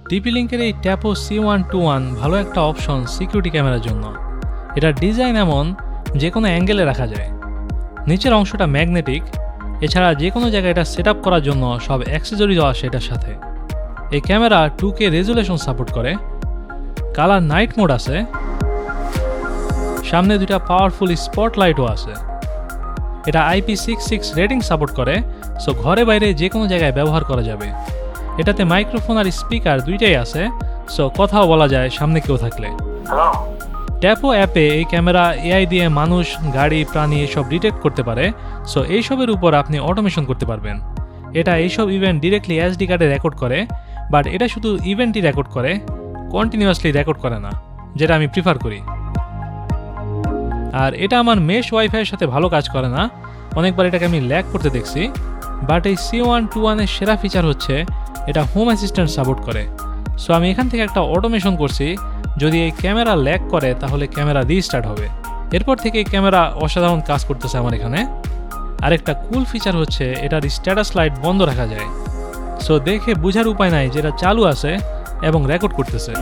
TP-Link-এর এই ট্যাপো C121 ভালো একটা অপশন সিকিউরিটি ক্যামেরার জন্য। এটার ডিজাইন এমন যে কোনো অ্যাঙ্গেলে রাখা যায়। নিচের অংশটা ম্যাগনেটিক, এছাড়া যে কোনো জায়গায় এটা সেট আপ করার জন্য সব অ্যাক্সেসরিজও আসে এটার সাথে। এই ক্যামেরা 2K রেজুলেশন সাপোর্ট করে, কালার নাইট মোড আছে, সামনে দুইটা পাওয়ারফুল স্পটলাইটও আছে। এটা IP66 রেটিং সাপোর্ট করে, সো ঘরে বাইরে যে কোনো জায়গায় ব্যবহার করা যাবে। এটাতে মাইক্রোফোন আর স্পিকার দুইটাই আছে, সো কথাও বলা যায় সামনে কেউ থাকলে। ট্যাপো অ্যাপে এই ক্যামেরা AI দিয়ে মানুষ, গাড়ি, প্রাণী এসব ডিটেক্ট করতে পারে, সো এইসবের উপর আপনি অটোমেশন করতে পারবেন। এটা এইসব ইভেন্ট ডিরেক্টলি SD কার্ডে রেকর্ড করে, বাট এটা শুধু ইভেন্টই রেকর্ড করে, কন্টিনিউয়াসলি রেকর্ড করে না, যেটা আমি প্রিফার করি। আর এটা আমার মেশ ওয়াইফাইয়ের সাথে ভালো কাজ করে না, অনেকবার এটাকে আমি ল্যাগ করতে দেখছি। বাট এই C121 এর সেরা ফিচার হচ্ছে এটা হোম অ্যাসিস্ট্যান্ট সাপোর্ট করে। সো আমি এখান থেকে একটা অটোমেশন করছি, যদি এই ক্যামেরা ল্যাগ করে তাহলে ক্যামেরা রিস্টার্ট হবে। এরপর থেকে এই ক্যামেরা অসাধারণ কাজ করতেছে আমার এখানে। আরেকটা কুল ফিচার হচ্ছে এটার স্ট্যাটাস লাইট বন্ধ রাখা যায়, সো দেখে বোঝার উপায় নাই যে এটা চালু আছে এবং রেকর্ড করতেছে।